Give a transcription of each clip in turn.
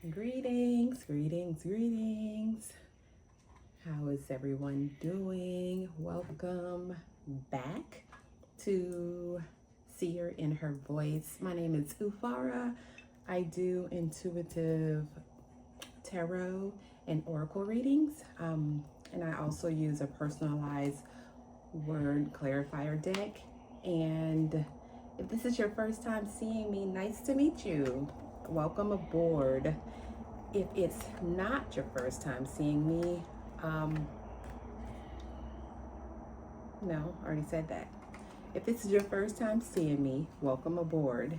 Greetings, greetings, greetings. How is everyone doing? Welcome back to Seer InHer voice. My name is Ufara. I do intuitive tarot and oracle readings, and I also use a personalized word clarifier deck. And if this is your first time seeing me, nice to meet you. Welcome aboard. If it's not your first time seeing me, no, I already said that. If this is your first time seeing me, welcome aboard.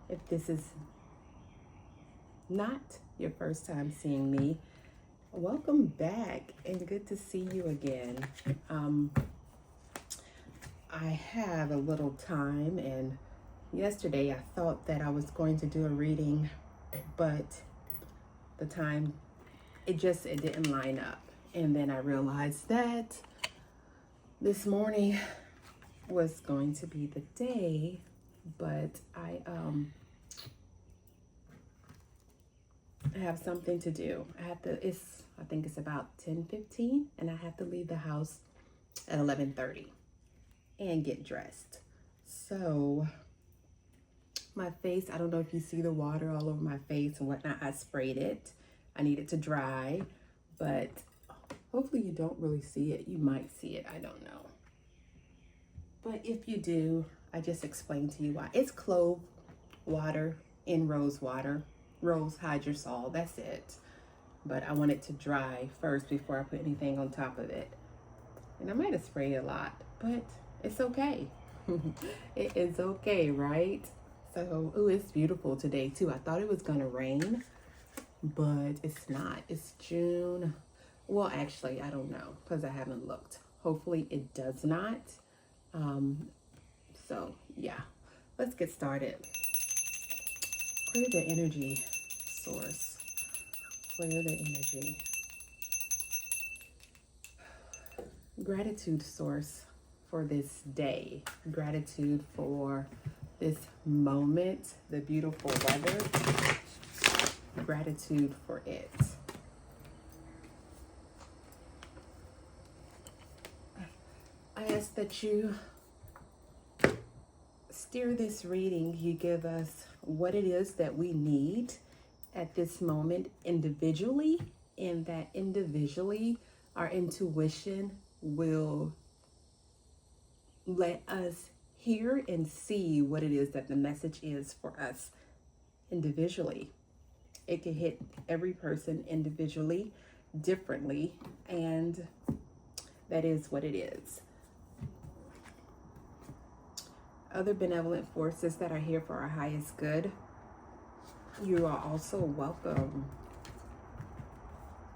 If this is not your first time seeing me, welcome back and good to see you again. I have a little time, and yesterday I thought that I was going to do a reading, but the time, it didn't line up. And then I realized that this morning was going to be the day, but I have something to do. I think it's about 10:15, and I have to leave the house at 11:30 and get dressed. So my face, I don't know if you see the water all over my face and whatnot. I sprayed it. I need it to dry, but hopefully you don't really see it. You might see it, I don't know. But if you do, I just explained to you why. It's clove water in rose water, rose hydrosol, that's it. But I want it to dry first before I put anything on top of it. And I might have sprayed a lot, but it's okay. It is okay, right? So, ooh, it's beautiful today too. I thought it was gonna rain, but it's not. It's June. Well, actually, I don't know because I haven't looked. Hopefully it does not. So yeah, let's get started. Clear the energy, source. Clear the energy. Gratitude, source, for this day. Gratitude for this moment, the beautiful weather. Gratitude for it. I ask that you steer this reading. You give us what it is that we need at this moment individually, and that individually our intuition will let us hear and see what it is that the message is for us individually. It can hit every person individually, differently, and that is what it is. Other benevolent forces that are here for our highest good, you are also welcome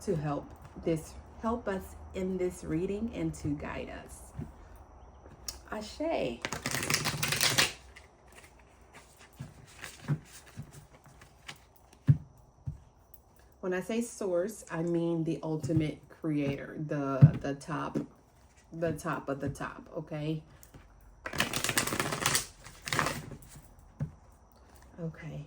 to help us in this reading and to guide us. Ashe. When I say source, I mean the ultimate creator, the top of the top, okay? Okay.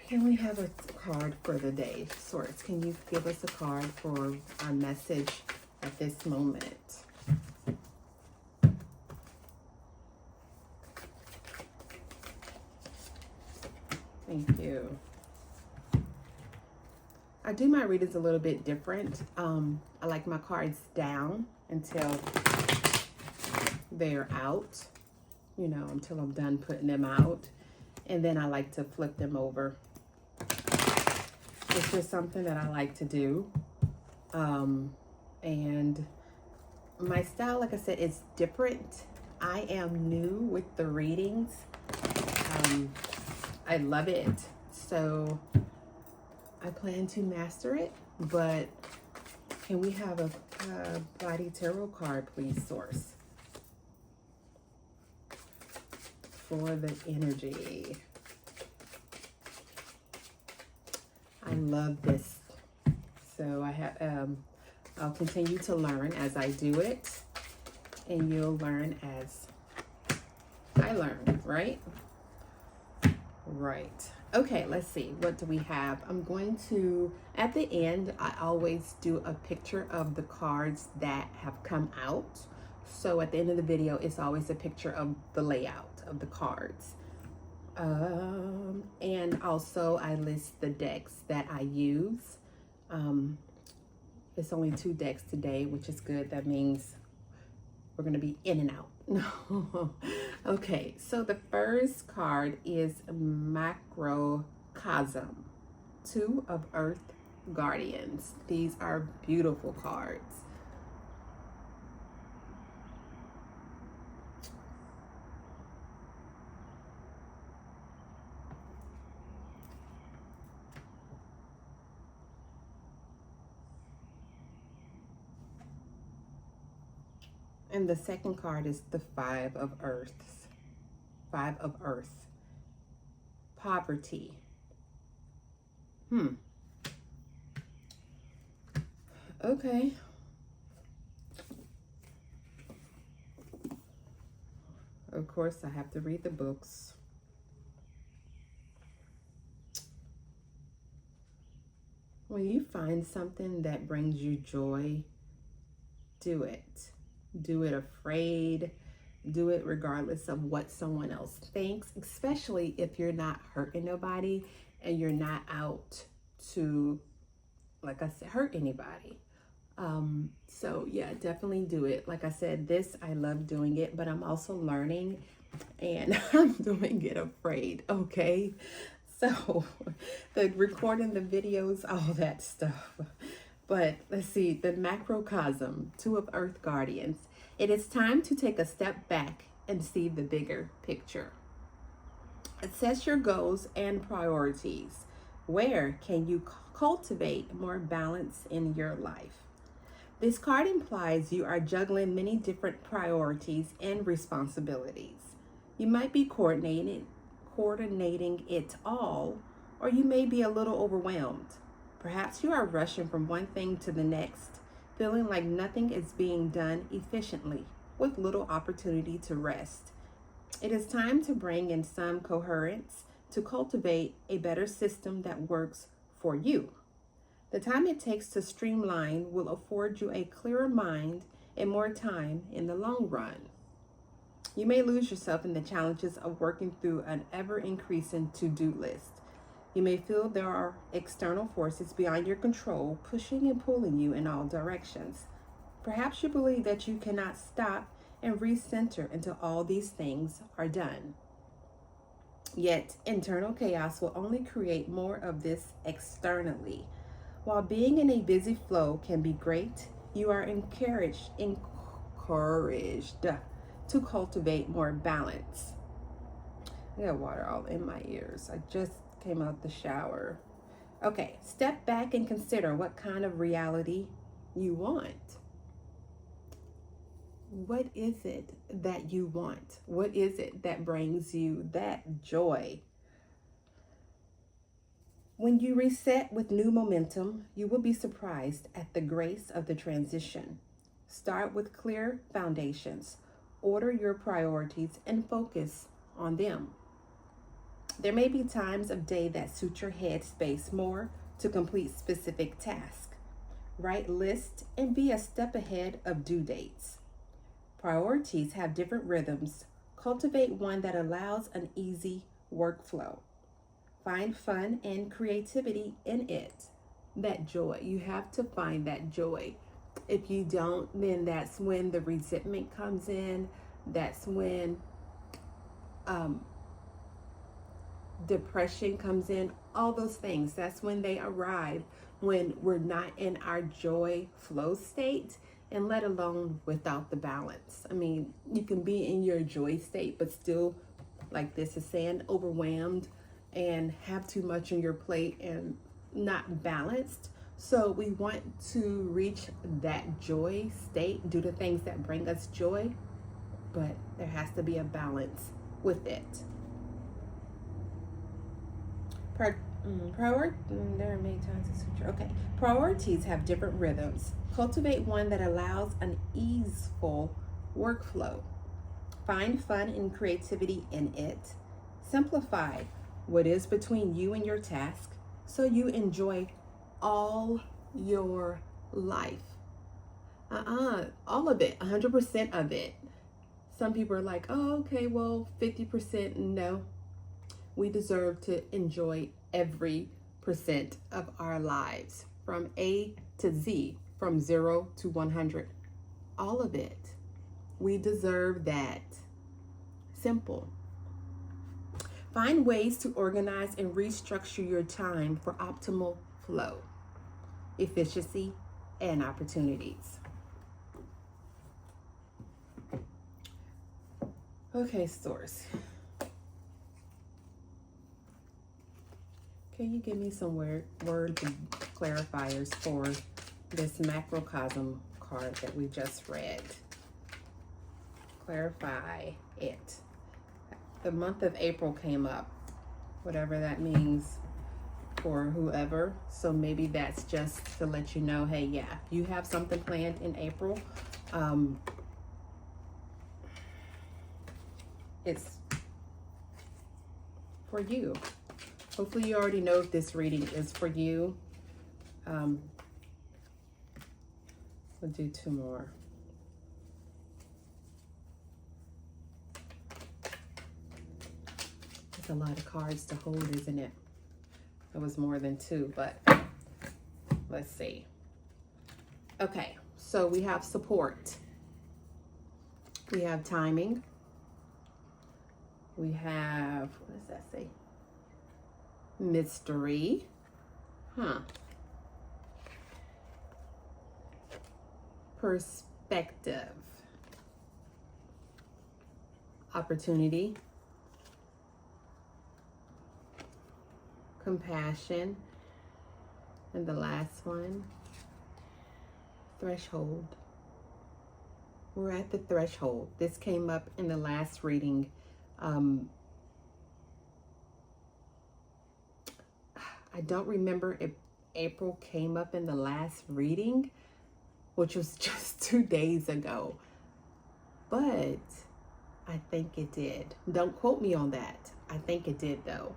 Can we have a card for the day? Source, can you give us a card for our message at this moment? Thank you. I do my readings a little bit different. I like my cards down until they're out, until I'm done putting them out. And then I like to flip them over. It's just something that I like to do. And my style, like I said, is different. I am new with the readings. I love it. So I plan to master it, but can we have a body tarot card, please, source? For the energy. I love this. So I have, I'll continue to learn as I do it, and you'll learn as I learn, right? Right. Okay, let's see. What do we have? I'm going to, at the end, I always do a picture of the cards that have come out. So at the end of the video, it's always a picture of the layout of the cards. And also I list the decks that I use. It's only 2 decks today, which is good. That means we're going to be in and out. No. Okay, so the first card is Macrocosm, 2 of Earth Guardians. These are beautiful cards. And the second card is the 5 of Earths. 5 of Earth. Poverty. Okay. Of course, I have to read the books. When you find something that brings you joy, do it. Do it afraid. Do it regardless of what someone else thinks, especially if you're not hurting nobody and you're not out to, like I said, hurt anybody. So yeah, definitely do it. Like I said, this, I love doing it, but I'm also learning and I'm doing it afraid, okay? So the recording the videos, all that stuff. But let's see, the Macrocosm, 2 of Earth Guardians. It is time to take a step back and see the bigger picture. Assess your goals and priorities. Where can you cultivate more balance in your life? This card implies you are juggling many different priorities and responsibilities. You might be coordinating it all, or you may be a little overwhelmed. Perhaps you are rushing from one thing to the next, feeling like nothing is being done efficiently, with little opportunity to rest. It is time to bring in some coherence to cultivate a better system that works for you. The time it takes to streamline will afford you a clearer mind and more time in the long run. You may lose yourself in the challenges of working through an ever-increasing to-do list. You may feel there are external forces beyond your control pushing and pulling you in all directions. Perhaps you believe that you cannot stop and recenter until all these things are done. Yet, internal chaos will only create more of this externally. While being in a busy flow can be great, you are encouraged to cultivate more balance. I got water all in my ears. I just came out the shower. Okay, step back and consider what kind of reality you want. What is it that you want? What is it that brings you that joy? When you reset with new momentum, you will be surprised at the grace of the transition. Start with clear foundations. Order your priorities and focus on them. There may be times of day that suit your headspace more to complete specific tasks. Write lists and be a step ahead of due dates. Priorities have different rhythms. Cultivate one that allows an easy workflow. Find fun and creativity in it. That joy. You have to find that joy. If you don't, then that's when the resentment comes in. That's when depression comes in. All those things. That's when they arrive, when we're not in our joy flow state, and let alone without the balance. I mean, you can be in your joy state, but still, like this is saying, overwhelmed and have too much on your plate and not balanced. So we want to reach that joy state, do the things that bring us joy, but there has to be a balance with it. There are many times in the future. Okay. Priorities have different rhythms. Cultivate one that allows an easeful workflow. Find fun and creativity in it. Simplify what is between you and your task so you enjoy all your life. All of it, 100% of it. Some people are like, oh, okay, well, 50%. No, we deserve to enjoy every percent of our lives, from A to Z, from 0 to 100. All of it. We deserve that. Simple. Find ways to organize and restructure your time for optimal flow, efficiency, and opportunities. Okay, source. Can you give me some word clarifiers for this macrocosm card that we just read? Clarify it. The month of April came up, whatever that means for whoever. So maybe that's just to let you know, hey, yeah, you have something planned in April. It's for you. Hopefully you already know if this reading is for you. We'll do 2 more. It's a lot of cards to hold, isn't it? It was more than 2, but let's see. Okay, so we have support. We have timing. We have, what does that say? Mystery. Perspective. Opportunity. Compassion. And the last one, threshold. We're at the threshold. This came up in the last reading. I don't remember if April came up in the last reading, which was just 2 days ago, but I think it did. Don't quote me on that. I think it did though.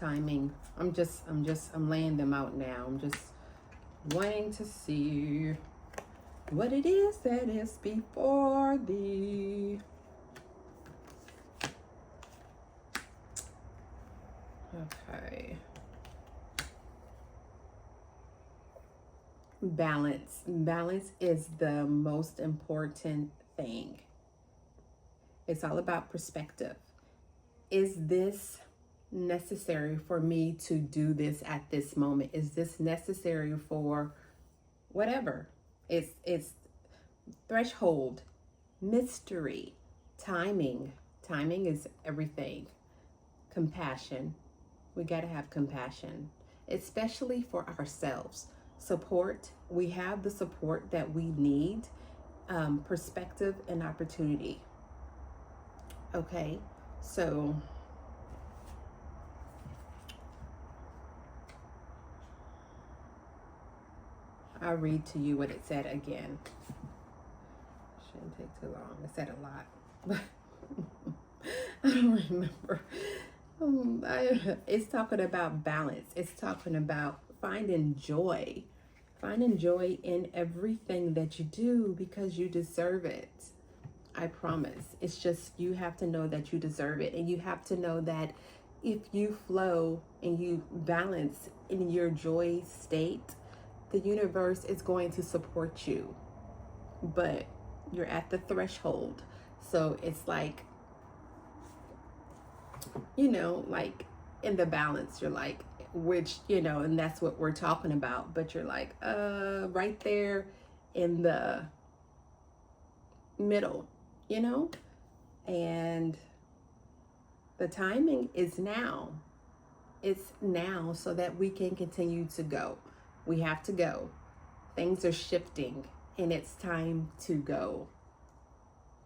Timing. I'm laying them out now. I'm just wanting to see what it is that is before thee. Okay. Balance. Balance is the most important thing. It's all about perspective. Is this necessary for me to do this at this moment? Is this necessary for whatever? It's threshold, mystery, timing. Timing is everything. Compassion. We got to have compassion, especially for ourselves. Support. We have the support that we need. Perspective and opportunity. Okay, so I'll read to you what it said again. Shouldn't take too long. It said a lot. I don't remember. It's talking about balance. It's talking about finding joy. Finding joy in everything that you do because you deserve it. I promise. It's just you have to know that you deserve it. And you have to know that if you flow and you balance in your joy state, the universe is going to support you. But you're at the threshold. So it's like, you know, like in the balance, you're like, which, you know, and that's what we're talking about. But you're like, right there in the middle, you know? And the timing is now. It's now so that we can continue to go. We have to go. Things are shifting and it's time to go.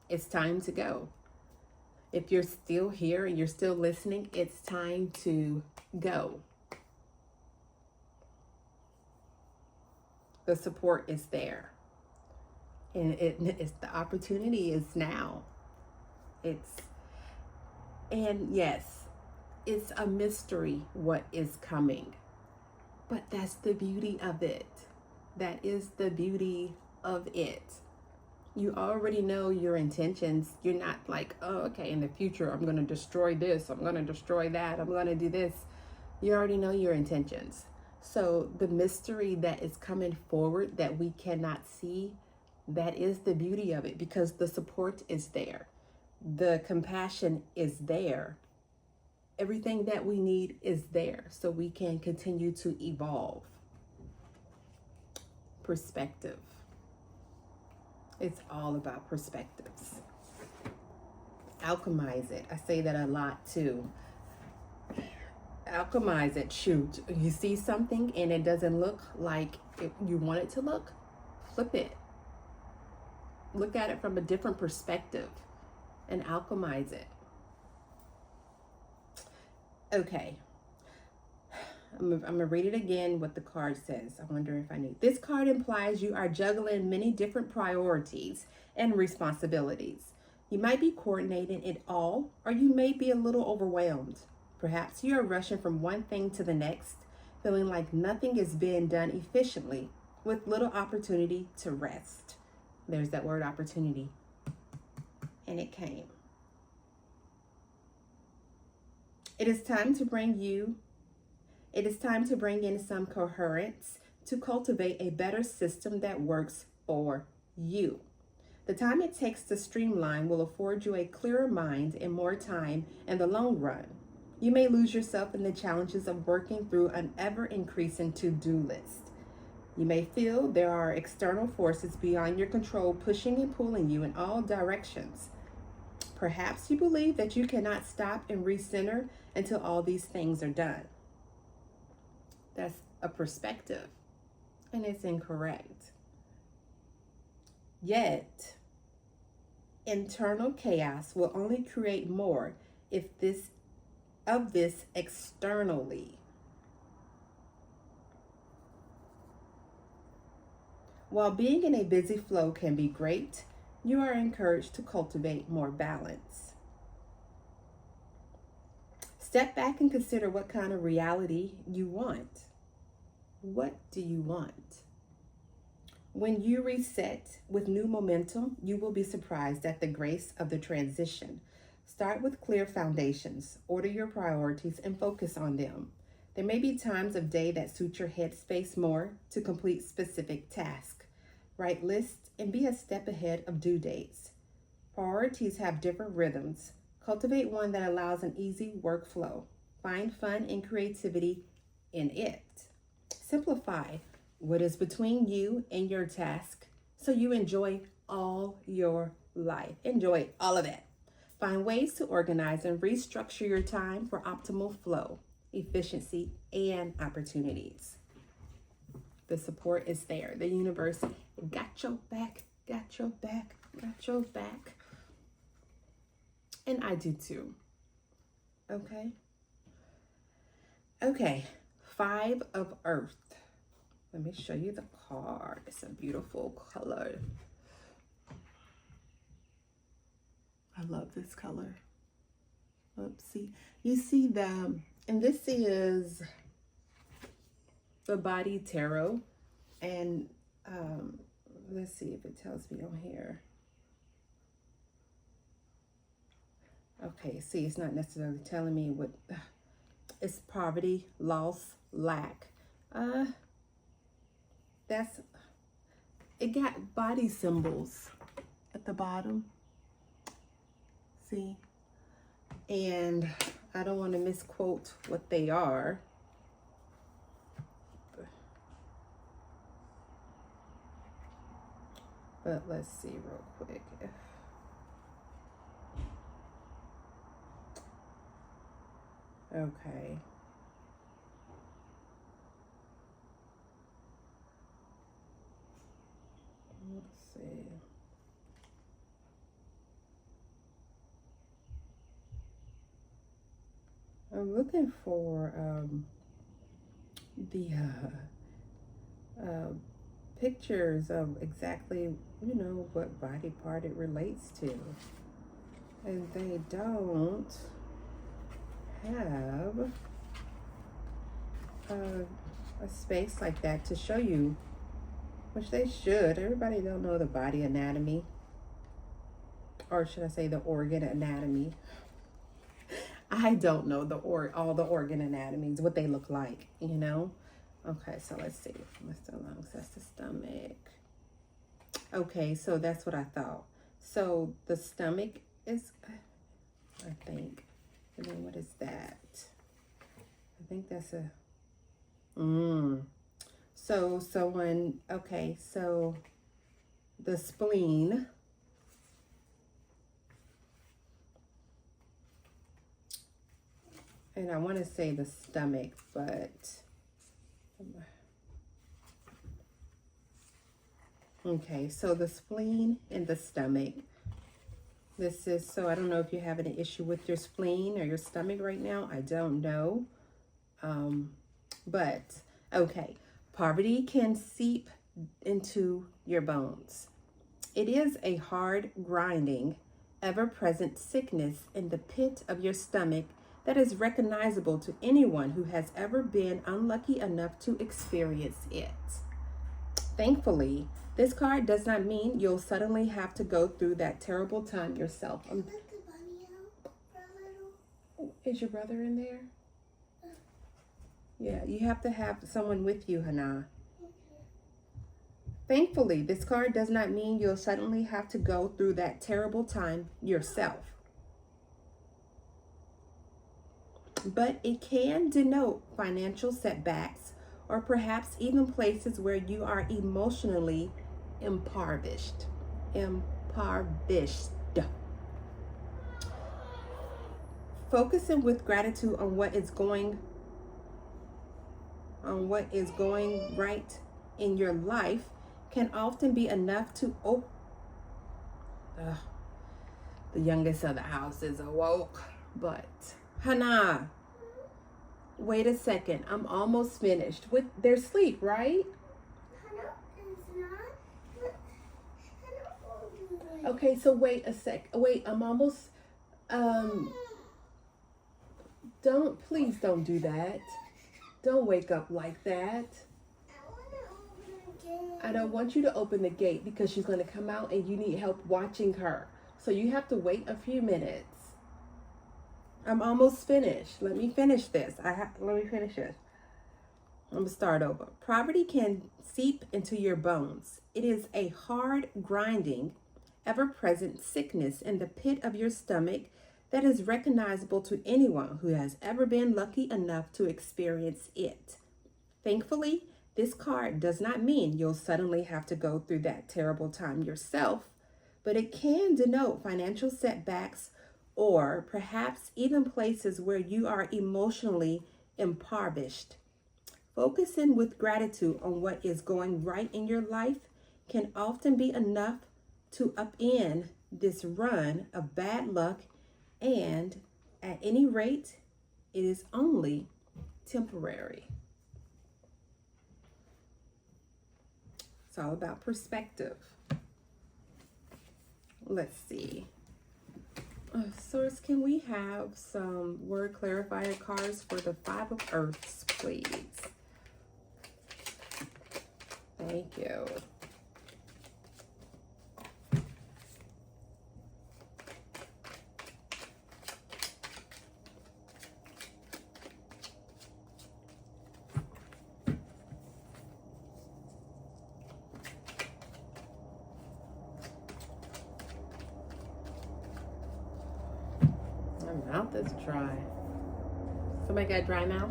It's time to go. If you're still here and you're still listening, it's time to go. The support is there. And it's the opportunity is now. And yes, it's a mystery what is coming. But that's the beauty of it. That is the beauty of it. You already know your intentions. You're not like, oh, okay, in the future, I'm going to destroy this. I'm going to destroy that. I'm going to do this. You already know your intentions. So the mystery that is coming forward that we cannot see, that is the beauty of it, because the support is there. The compassion is there. Everything that we need is there so we can continue to evolve. Perspective. It's all about perspectives. Alchemize it. I say that a lot too. Alchemize it. Shoot, you see something and it doesn't look like you want it to look, flip it. Look at it from a different perspective and alchemize it. Okay. I'm going to read it again, what the card says. I wonder if I need. This card implies you are juggling many different priorities and responsibilities. You might be coordinating it all, or you may be a little overwhelmed. Perhaps you are rushing from one thing to the next, feeling like nothing is being done efficiently, with little opportunity to rest. There's that word opportunity. And it came. It is time to bring in some coherence to cultivate a better system that works for you. The time it takes to streamline will afford you a clearer mind and more time in the long run. You may lose yourself in the challenges of working through an ever-increasing to-do list. You may feel there are external forces beyond your control pushing and pulling you in all directions. Perhaps you believe that you cannot stop and recenter until all these things are done. That's a perspective, and it's incorrect. Yet, internal chaos will only create more of this externally. While being in a busy flow can be great, you are encouraged to cultivate more balance. Step back and consider what kind of reality you want. What do you want? When you reset with new momentum, you will be surprised at the grace of the transition. Start with clear foundations, order your priorities, and focus on them. There may be times of day that suit your headspace more to complete specific tasks. Write lists and be a step ahead of due dates. Priorities have different rhythms. Cultivate one that allows an easy workflow. Find fun and creativity in it. Simplify what is between you and your task so you enjoy all your life. Enjoy all of it. Find ways to organize and restructure your time for optimal flow, efficiency, and opportunities. The support is there. The universe got your back, got your back, got your back. And I do too. Okay? Okay. 5 of Earth. Let me show you the card. It's a beautiful color. I love this color. Oopsie. You see and this is the Body Tarot. And let's see if it tells me on here. Okay, see, it's not necessarily telling me what, it's poverty, loss, lack. It got body symbols at the bottom. See? And I don't want to misquote what they are. But let's see real quick. Okay. Let's see. I'm looking for the pictures of exactly, you know, what body part it relates to. And they don't have a space like that to show you, which they should. Everybody don't know the body anatomy, or should I say the organ anatomy. I don't know all the organ anatomies, what they look like, you know. Okay, so let's see. What's the lungs? That's the stomach. Okay, so that's what I thought. So the stomach is, I think, and then what is that? I think that's a, so when, okay, so the spleen, and I want to say the stomach, but okay, so the spleen and the stomach. This is, so I don't know if you're having an issue with your spleen or your stomach right now. I don't know. But, okay, poverty can seep into your bones. It is a hard, grinding, ever-present sickness in the pit of your stomach that is recognizable to anyone who has ever been unlucky enough to experience it. Thankfully, this card does not mean you'll suddenly have to go through that terrible time yourself. Let the bunny out for a little. Is your brother in there? Yeah, you have to have someone with you, Hannah. Okay. Thankfully, this card does not mean you'll suddenly have to go through that terrible time yourself. But it can denote financial setbacks or perhaps even places where you are emotionally impoverished. Focusing with gratitude on what is going right in your life can often be enough to the youngest of the house is awoke. But Hannah, wait a second. I'm almost finished with their sleep, right? Hannah is not. Hannah will do it. Okay, so wait a sec. Wait, I'm almost please don't do that. Don't wake up like that. I want to open the gate. I don't want you to open the gate because she's going to come out and you need help watching her. So you have to wait a few minutes. I'm almost finished. Let me finish this. Let me finish this. I'm going to start over. Poverty can seep into your bones. It is a hard, grinding, ever-present sickness in the pit of your stomach that is recognizable to anyone who has ever been lucky enough to experience it. Thankfully, this card does not mean you'll suddenly have to go through that terrible time yourself, but it can denote financial setbacks or perhaps even places where you are emotionally impoverished. Focusing with gratitude on what is going right in your life can often be enough to upend this run of bad luck, and at any rate, it is only temporary. It's all about perspective. Let's see. Source, can we have some word clarifier cards for the Five of Earths, please? Thank you. My mouth is dry. Somebody got dry mouth?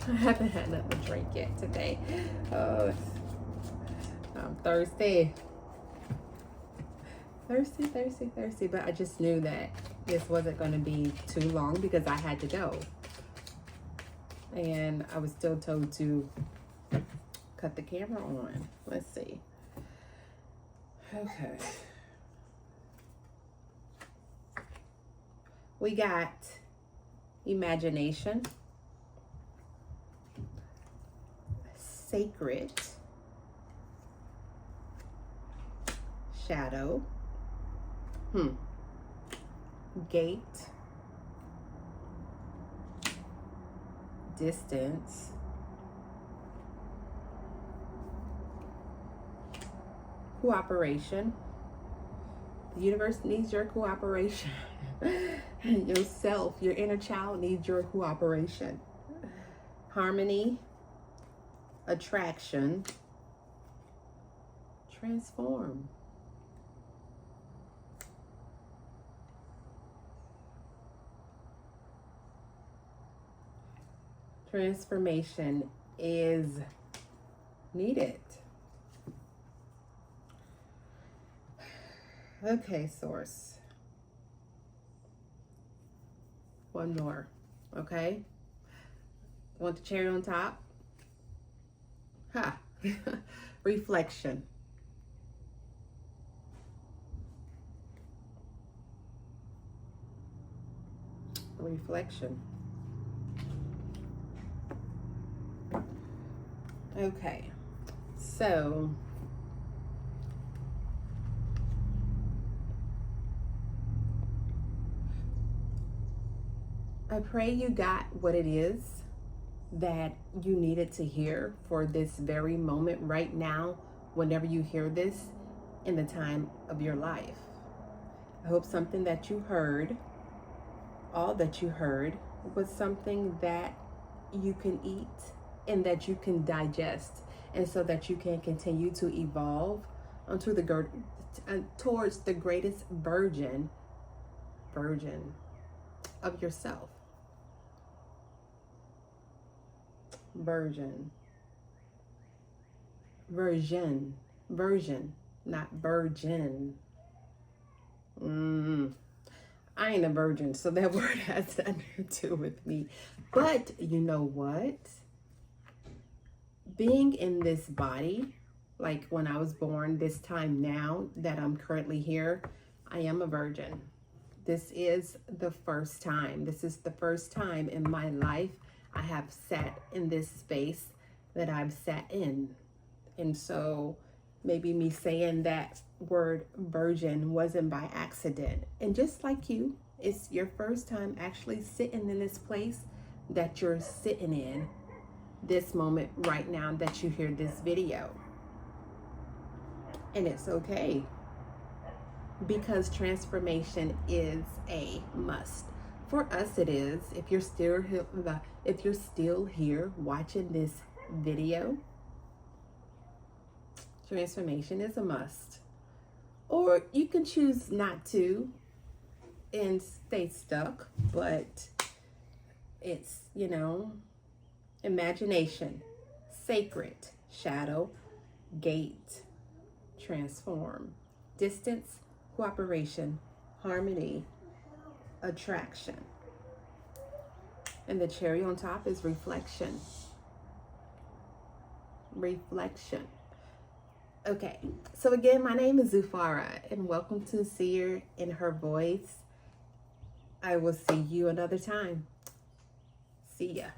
I haven't had nothing to drink yet today. Oh, I'm thirsty. Thirsty. But I just knew that this wasn't going to be too long because I had to go. And I was still told to cut the camera on. Let's see. Okay. We got imagination, sacred, shadow, gate, distance, cooperation. The universe needs your cooperation. Yourself, your inner child needs your cooperation. Harmony, attraction, transform. Transformation is needed. Okay, source. One more, okay? Want the cherry on top? Ha! Reflection. Reflection. Okay, so I pray you got what it is that you needed to hear for this very moment right now, whenever you hear this in the time of your life. I hope something that you heard, all that you heard, was something that you can eat and that you can digest, and so that you can continue to evolve onto towards the greatest version of yourself. Version, not virgin. I ain't a virgin, so that word has nothing to do with me. But you know what? Being in this body, like when I was born, this time now that I'm currently here, I am a virgin. This is the first time. This is the first time in my life I have sat in this space that I've sat in. And so maybe me saying that word virgin wasn't by accident. And just like you, it's your first time actually sitting in this place that you're sitting in this moment right now that you hear this video. And it's okay, because transformation is a must. For us it is. If you're still here watching this video, transformation is a must. Or you can choose not to and stay stuck, but it's, imagination, sacred, shadow, gate, transform, distance, cooperation, harmony, attraction. And the cherry on top is reflection. Reflection. Okay, so again, my name is Zufara, and welcome to Seer InHer Voice. I will see you another time. See ya.